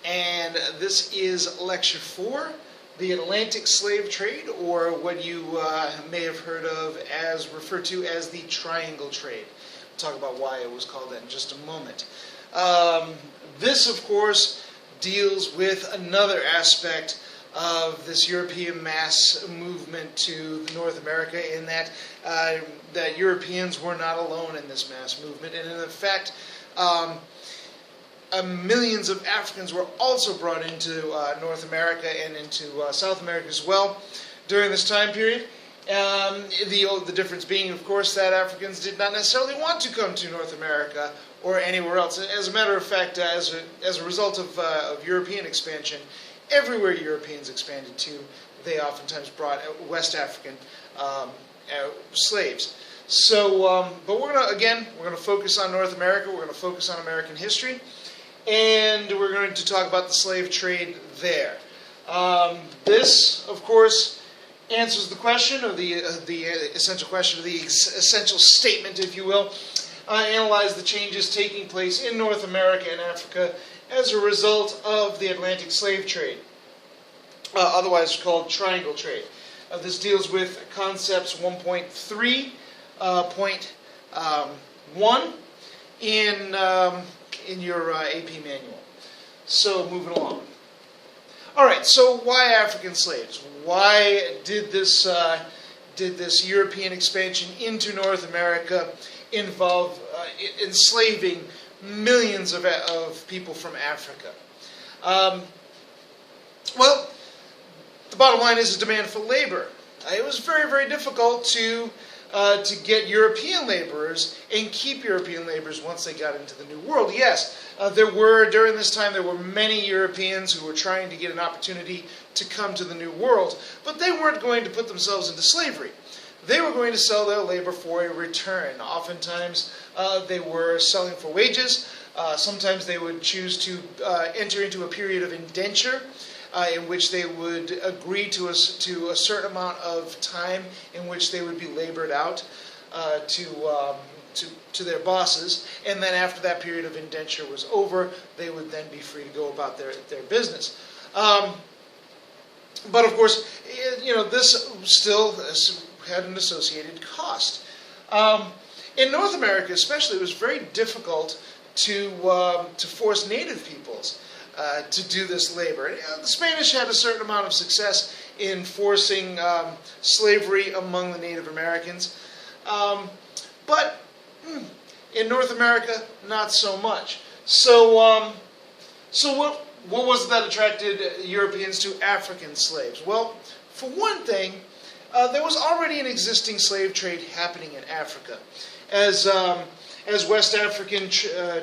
and this is Lecture 4, the Atlantic Slave Trade, or what you may have heard of as referred to as the Triangle Trade. We'll talk about why it was called that in just a moment. This, of course, deals with another aspect of this European mass movement to North America, in that that Europeans were not alone in this mass movement, and in fact, millions of Africans were also brought into North America and into South America as well during this time period. The difference being, of course, that Africans did not necessarily want to come to North America or anywhere else. As a matter of fact, as a result of European expansion, everywhere Europeans expanded to, they oftentimes brought West African slaves. So, but we're going to focus on North America. We're going to focus on American history, and we're going to talk about the slave trade there. This, of course, answers the question, or the essential question, or the essential statement, if you will. Analyze the changes taking place in North America and Africa as a result of the Atlantic slave trade, otherwise called Triangle Trade. This deals with concepts 1.3.1 in your AP manual. So moving along. All right. So why African slaves? Why did this European expansion into North America involve enslaving millions of people from Africa? Well, the bottom line is a demand for labor. It was very, very difficult to get European laborers and keep European laborers once they got into the New World. Yes, during this time there were many Europeans who were trying to get an opportunity to come to the New World, but they weren't going to put themselves into slavery. They were going to sell their labor for a return. Oftentimes, they were selling for wages. Sometimes they would choose to enter into a period of indenture, in which they would agree to a certain amount of time in which they would be labored out to their bosses, and then after that period of indenture was over, they would then be free to go about their business. But of course, this still had an associated cost. In North America, especially, it was very difficult to force native peoples to do this labor. The Spanish had a certain amount of success in forcing slavery among the Native Americans, but in North America, not so much. So what was it that attracted Europeans to African slaves? Well, for one thing, there was already an existing slave trade happening in Africa. As West African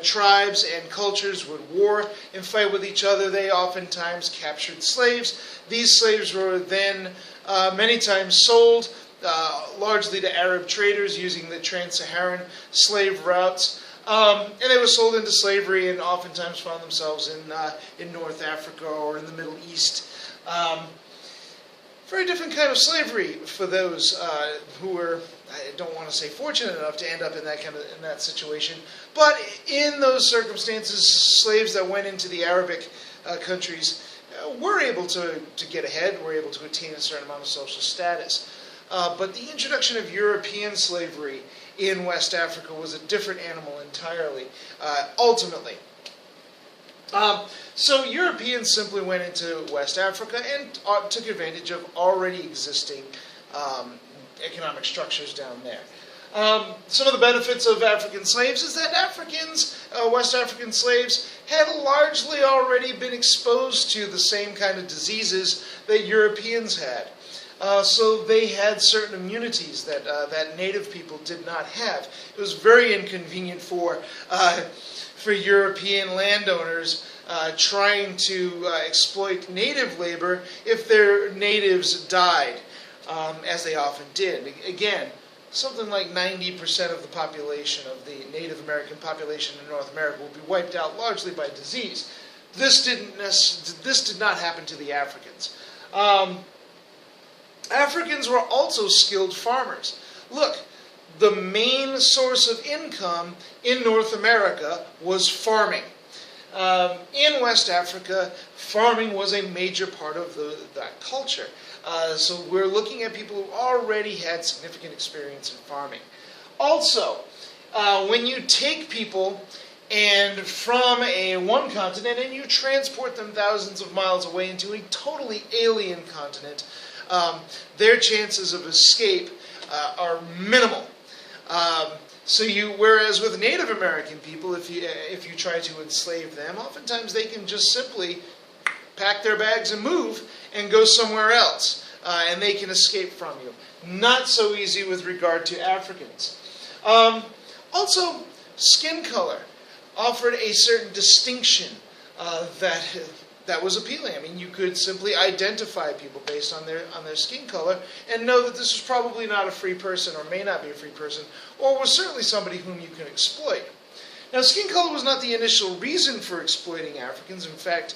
tribes and cultures would war and fight with each other, they oftentimes captured slaves. These slaves were then many times sold, largely to Arab traders using the trans-Saharan slave routes. And they were sold into slavery and oftentimes found themselves in North Africa or in the Middle East. Very different kind of slavery for those who were, I don't want to say fortunate enough to end up in that situation, but in those circumstances, slaves that went into the Arabic countries were able to get ahead, were able to attain a certain amount of social status. But the introduction of European slavery in West Africa was a different animal entirely, ultimately. So Europeans simply went into West Africa and took advantage of already existing economic structures down there. Some of the benefits of African slaves is that West African slaves, had largely already been exposed to the same kind of diseases that Europeans had. So they had certain immunities that native people did not have. It was very inconvenient for European landowners trying to exploit native labor if their natives died, as they often did. Again, something like 90% of the population, of the Native American population in North America, will be wiped out largely by disease. This did not happen to the Africans. Africans were also skilled farmers. Look, the main source of income in North America was farming. in West Africa, farming was a major part of that culture. So we're looking at people who already had significant experience in farming. Also, when you take people and from one continent and you transport them thousands of miles away into a totally alien continent, their chances of escape are minimal. Whereas with Native American people, if you try to enslave them, oftentimes they can just simply pack their bags and move and go somewhere else, and they can escape from you. Not so easy with regard to Africans. Also, skin color offered a certain distinction that was appealing. I mean, you could simply identify people based on their skin color and know that this was probably not a free person, or may not be a free person, or was certainly somebody whom you can exploit. Now, skin color was not the initial reason for exploiting Africans. In fact,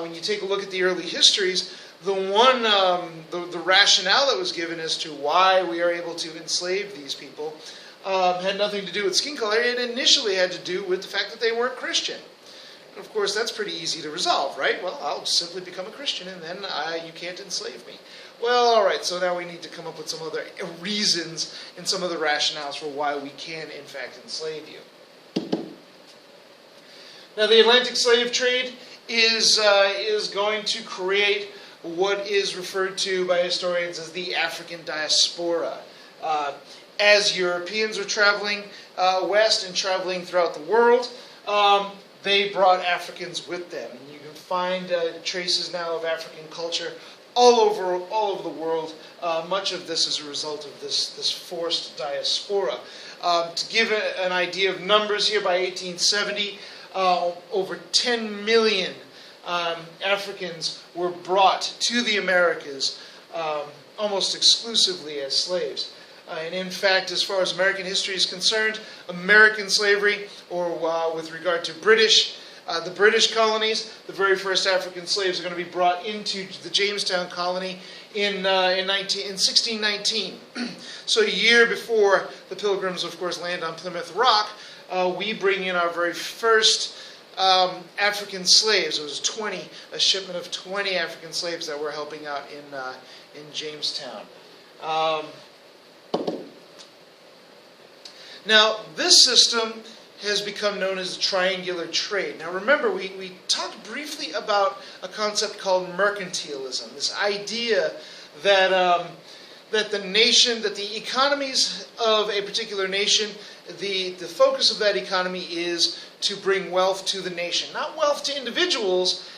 when you take a look at the early histories, the rationale that was given as to why we are able to enslave these people had nothing to do with skin color. It initially had to do with the fact that they weren't Christian. Of course, that's pretty easy to resolve, right? Well, I'll simply become a Christian and then you can't enslave me. Well, all right, so now we need to come up with some other reasons and some other rationales for why we can, in fact, enslave you. Now, the Atlantic slave trade is going to create what is referred to by historians as the African diaspora. As Europeans were traveling west and traveling throughout the world, they brought Africans with them. And you can find traces now of African culture all over the world. Much of this is a result of this forced diaspora. To give an idea of numbers here, by 1870, over 10 million Africans were brought to the Americas almost exclusively as slaves. And in fact, as far as American history is concerned, American slavery, or with regard to the British colonies, the very first African slaves are going to be brought into the Jamestown colony in 1619. So a year before the Pilgrims, of course, land on Plymouth Rock, we bring in our very first African slaves. It was a shipment of 20 African slaves that were helping out in Jamestown. Now, this system has become known as the triangular trade. Now, remember, we talked briefly about a concept called mercantilism, this idea that the economies of a particular nation, the focus of that economy is to bring wealth to the nation, not wealth to individuals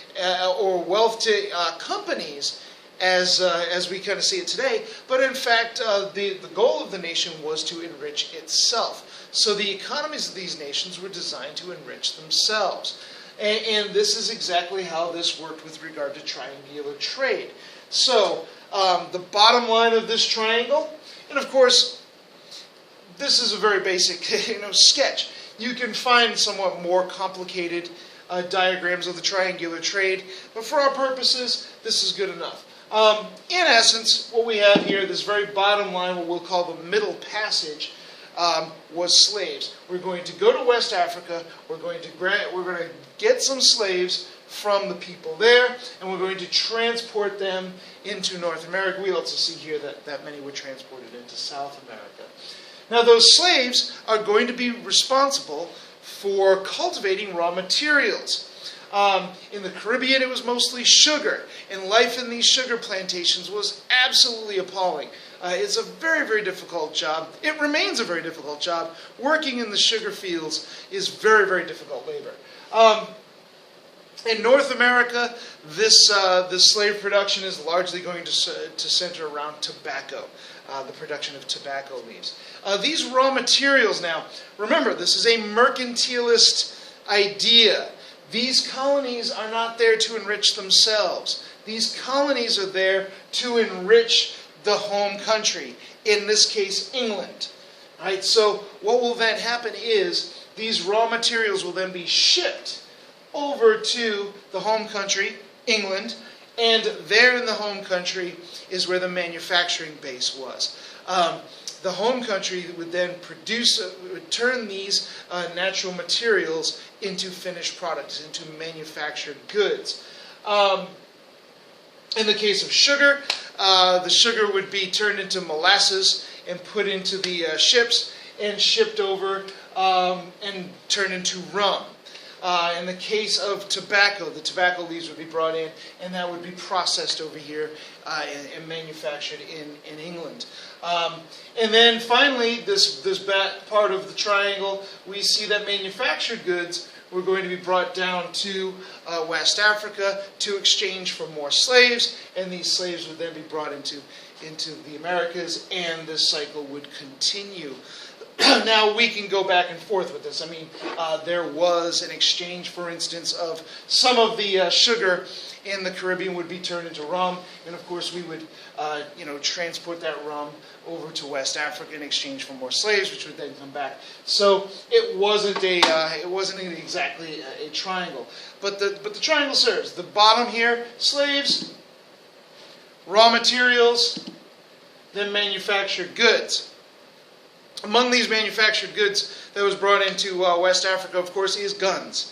or wealth to companies, as we kind of see it today, but in fact, the goal of the nation was to enrich itself. So the economies of these nations were designed to enrich themselves. And this is exactly how this worked with regard to triangular trade. So the bottom line of this triangle, and of course, this is a very basic sketch. You can find somewhat more complicated diagrams of the triangular trade, but for our purposes, this is good enough. In essence, what we have here, this very bottom line, what we'll call the Middle Passage, was slaves. We're going to go to West Africa, we're going to get some slaves from the people there, and we're going to transport them into North America. We also see here that many were transported into South America. Now, those slaves are going to be responsible for cultivating raw materials. In the Caribbean, it was mostly sugar, and life in these sugar plantations was absolutely appalling. It's a very, very difficult job. It remains a very difficult job. Working in the sugar fields is very, very difficult labor. In North America, this slave production is largely going to center around tobacco, the production of tobacco leaves. These raw materials now, remember, this is a mercantilist idea. These colonies are not there to enrich themselves. These colonies are there to enrich the home country, in this case, England. Right? So what will then happen is these raw materials will then be shipped over to the home country, England, and there in the home country is where the manufacturing base was. The home country would then would turn these natural materials into finished products, into manufactured goods. In the case of sugar, the sugar would be turned into molasses and put into the ships and shipped over and turned into rum. In the case of tobacco, the tobacco leaves would be brought in, and that would be processed over here and manufactured in England. And then finally, this back part of the triangle, we see that manufactured goods were going to be brought down to West Africa to exchange for more slaves, and these slaves would then be brought into the Americas, and this cycle would continue. Now, we can go back and forth with this. I mean, there was an exchange, for instance, of some of the sugar in the Caribbean would be turned into rum, and of course we would, transport that rum over to West Africa in exchange for more slaves, which would then come back. So it wasn't exactly a triangle, but the triangle serves. The bottom here, slaves, raw materials, then manufactured goods. Among these manufactured goods that was brought into West Africa, of course, is guns.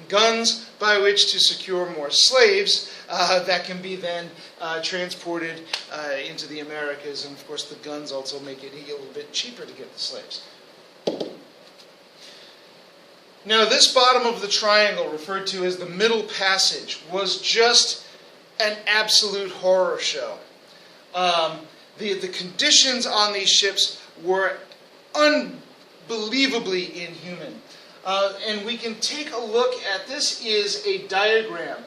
Guns by which to secure more slaves that can be then transported into the Americas. And of course, the guns also make it a little bit cheaper to get the slaves. Now, this bottom of the triangle, referred to as the Middle Passage, was just an absolute horror show. The conditions on these ships were unbelievably inhuman. And we can take a look at, this is a diagram,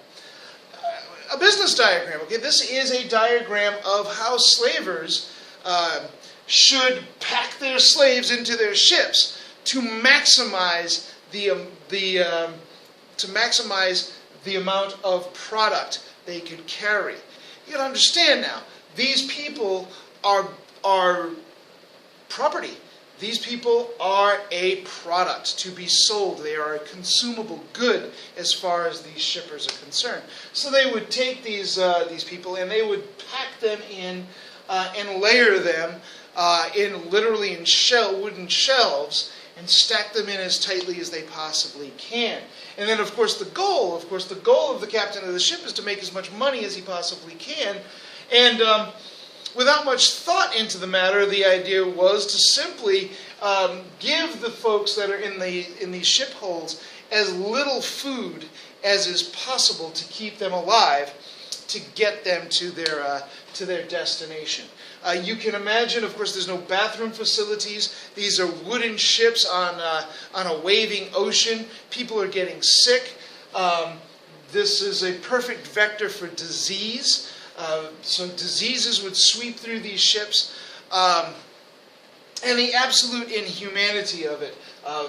a business diagram. Okay, this is a diagram of how slavers should pack their slaves into their ships to maximize the amount of product they could carry. You got to understand now, these people are property. These people are a product to be sold. They are a consumable good as far as these shippers are concerned. So they would take these people and they would pack them in and layer them literally in wooden shelves and stack them in as tightly as they possibly can. And then, of course, the goal of the captain of the ship is to make as much money as he possibly can. And without much thought into the matter, the idea was to simply give the folks that are in these ship holds as little food as is possible to keep them alive, to get them to their destination. You can imagine, of course, there's no bathroom facilities. These are wooden ships on a waving ocean. People are getting sick. This is a perfect vector for disease. So diseases would sweep through these ships, and the absolute inhumanity of it,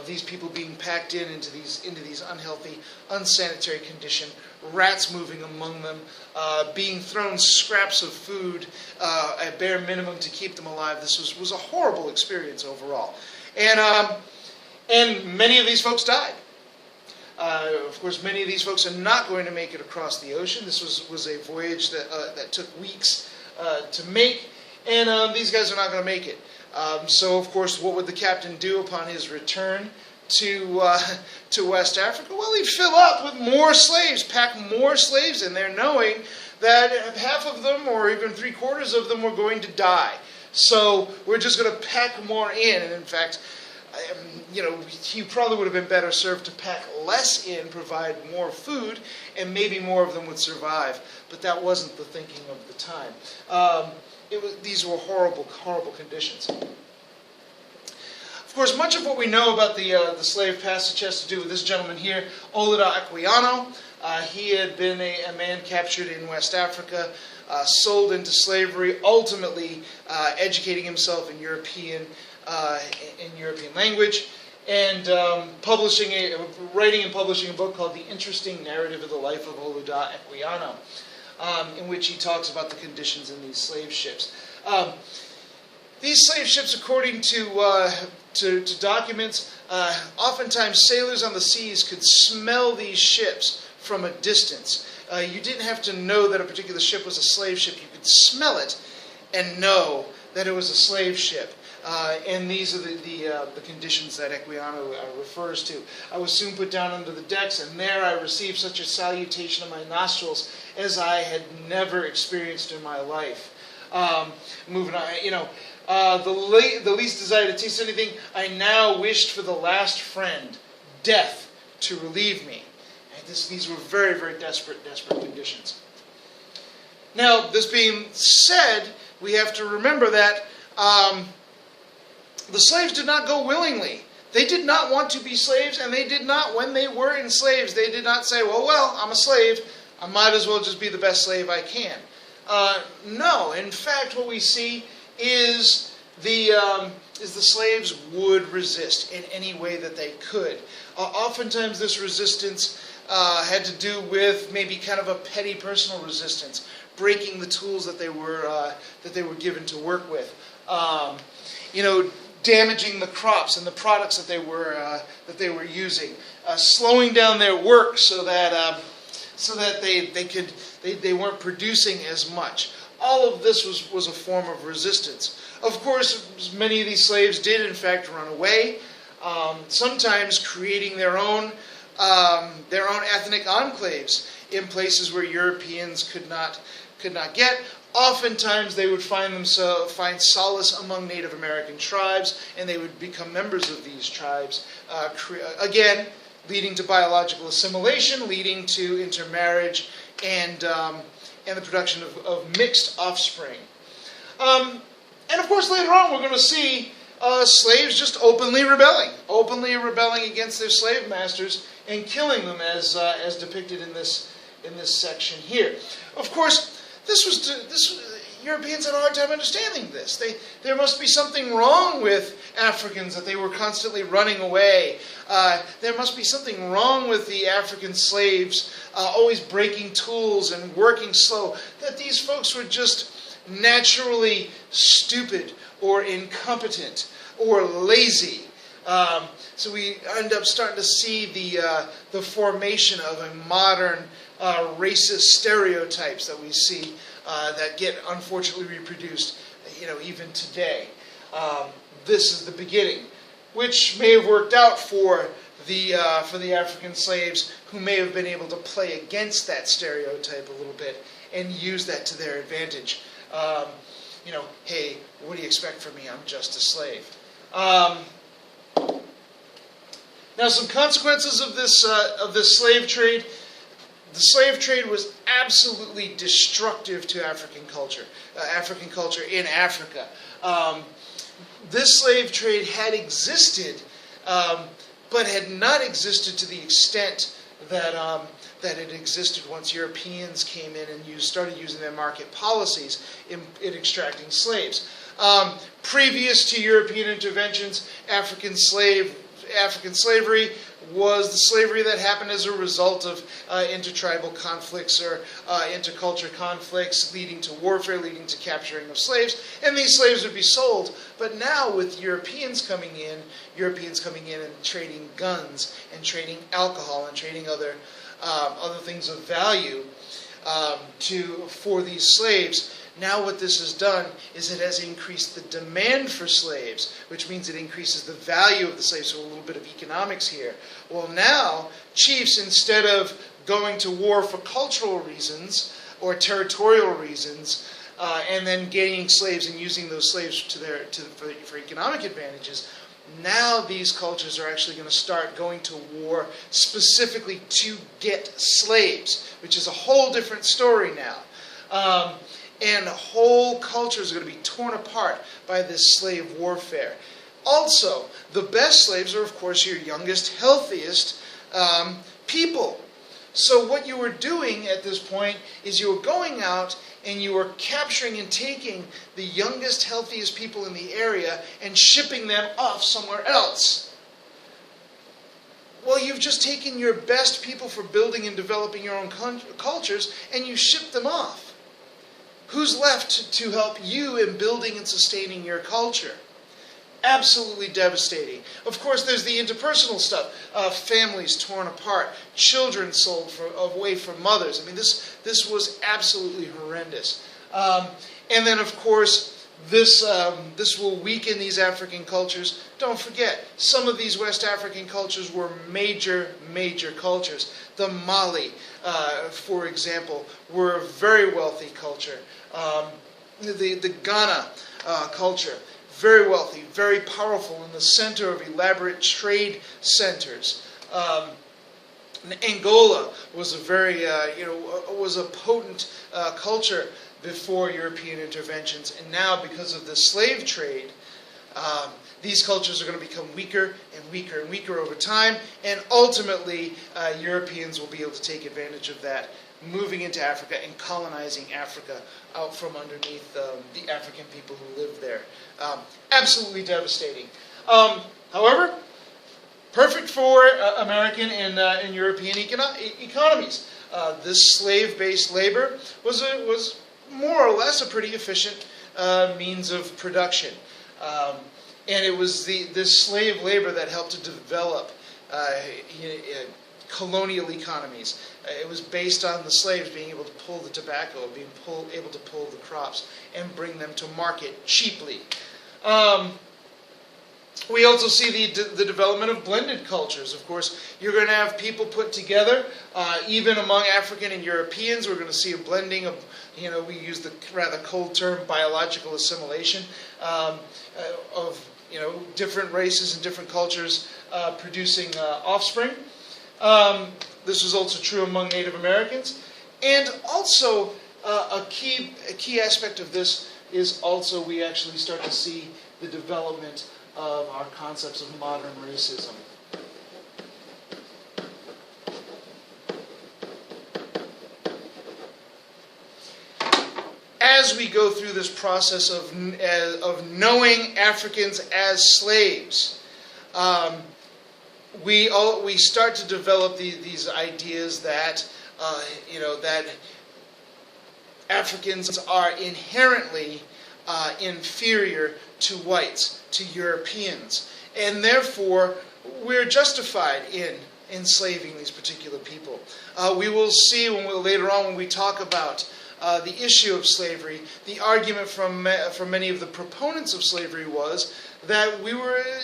these people being packed into these unhealthy, unsanitary conditions, rats moving among them, being thrown scraps of food at bare minimum to keep them alive. This was a horrible experience overall, and many of these folks died. Of course, many of these folks are not going to make it across the ocean. This was a voyage that took weeks to make, and these guys are not going to make it. So, of course, what would the captain do upon his return to West Africa? Well, he'd fill up with more slaves, pack more slaves in there, knowing that half of them, or even 3/4 of them, were going to die. So we're just going to pack more in, and in fact, he probably would have been better served to pack less in, provide more food, and maybe more of them would survive. But that wasn't the thinking of the time. These were horrible, horrible conditions. Of course, much of what we know about the slave passage has to do with this gentleman here, Olida Equiano. He had been a man captured in West Africa, sold into slavery, ultimately educating himself in European language, and writing and publishing a book called The Interesting Narrative of the Life of Olida Equiano, in which he talks about the conditions in these slave ships. These slave ships, according to documents, oftentimes sailors on the seas could smell these ships from a distance. You didn't have to know that a particular ship was a slave ship. You could smell it and know that it was a slave ship. And these are the conditions that Equiano refers to. I was soon put down under the decks, and there I received such a salutation of my nostrils as I had never experienced in my life. Moving on, the least desire to taste anything, I now wished for the last friend, death, to relieve me. And these were very, very desperate conditions. Now, this being said, we have to remember that the slaves did not go willingly. They did not want to be slaves, and they did not, when they were enslaved, they did not say, well, I'm a slave, I might as well just be the best slave I can. No, in fact, what we see is the slaves would resist in any way that they could. Oftentimes this resistance had to do with maybe kind of a petty personal resistance, breaking the tools that they were given to work with. Damaging the crops and the products that they were using, slowing down their work so that they weren't producing as much. All of this was a form of resistance. Of course, many of these slaves did in fact run away, sometimes creating their own ethnic enclaves in places where Europeans could not get. Oftentimes they would find solace among Native American tribes, and they would become members of these tribes, again leading to biological assimilation, leading to intermarriage, and the production of mixed offspring. And of course later on we're going to see slaves just openly rebelling against their slave masters and killing them, as depicted in this section here. Of course, Europeans had a hard time understanding this. There must be something wrong with Africans, that they were constantly running away. There must be something wrong with the African slaves, always breaking tools and working slow, that these folks were just naturally stupid or incompetent or lazy. So we end up starting to see the formation of a modern racist stereotypes that we see that get unfortunately reproduced, even today. This is the beginning, which may have worked out for the African slaves, who may have been able to play against that stereotype a little bit and use that to their advantage. Hey, what do you expect from me? I'm just a slave. Now, some consequences of this slave trade. The slave trade was absolutely destructive to African culture in Africa. This slave trade had existed, but had not existed to the extent that it existed once Europeans came in and started using their market policies in extracting slaves. Previous to European interventions, African slavery was the slavery that happened as a result of intertribal conflicts or interculture conflicts, leading to warfare, leading to capturing of slaves, and these slaves would be sold. But now, with Europeans coming in and trading guns and trading alcohol and trading other things of value for these slaves. Now what this has done is it has increased the demand for slaves, which means it increases the value of the slaves. So a little bit of economics here. Well, now chiefs, instead of going to war for cultural reasons or territorial reasons, and then gaining slaves and using those slaves for economic advantages, now these cultures are actually going to start going to war specifically to get slaves, which is a whole different story now. And whole cultures are going to be torn apart by this slave warfare. Also, the best slaves are, of course, your youngest, healthiest people. So what you were doing at this point is you were going out and you were capturing and taking the youngest, healthiest people in the area and shipping them off somewhere else. Well, you've just taken your best people for building and developing your own cultures and you ship them off. Who's left to help you in building and sustaining your culture? Absolutely devastating. Of course, there's the interpersonal stuff. Families torn apart. Children sold away from mothers. I mean, this was absolutely horrendous. And then, of course, This will weaken these African cultures. Don't forget, some of these West African cultures were major cultures. The Mali, for example, were a very wealthy culture. The Ghana culture, very wealthy, very powerful, in the center of elaborate trade centers. Angola was a very, was a potent culture before European interventions, and now because of the slave trade, these cultures are going to become weaker and weaker and weaker over time, and ultimately Europeans will be able to take advantage of that, moving into Africa and colonizing Africa out from underneath the African people who live there. Absolutely devastating. However, perfect for American and European economies. This slave-based labor was more or less a pretty efficient means of production. And it was this slave labor that helped to develop colonial economies. It was based on the slaves being able to pull the tobacco, able to pull the crops, and bring them to market cheaply. We also see the development of blended cultures. Of course, you're going to have people put together, even among African and Europeans. We're going to see a blending of, we use the rather cold term biological assimilation of, different races and different cultures producing offspring. This was also true among Native Americans. And also, a key aspect of this is also we actually start to see the development of our concepts of modern racism. As we go through this process of knowing Africans as slaves, we start to develop these ideas that that Africans are inherently inferior to whites, to Europeans, and therefore we're justified in enslaving these particular people. We will see later on when we talk about the issue of slavery, the argument from many of the proponents of slavery was that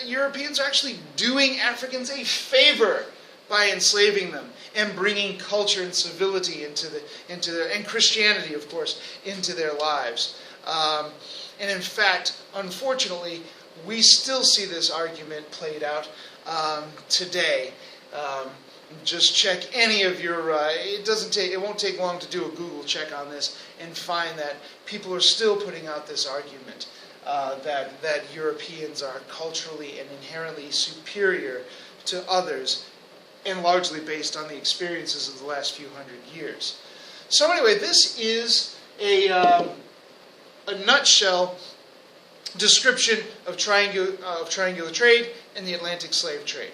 Europeans are actually doing Africans a favor by enslaving them and bringing culture and civility and Christianity, of course, into their lives. And in fact, unfortunately, we still see this argument played out today. Just check any of your. It won't take long to do a Google check on this and find that people are still putting out this argument that Europeans are culturally and inherently superior to others, and largely based on the experiences of the last few hundred years. So anyway, this is a nutshell description of triangular trade and the Atlantic slave trade.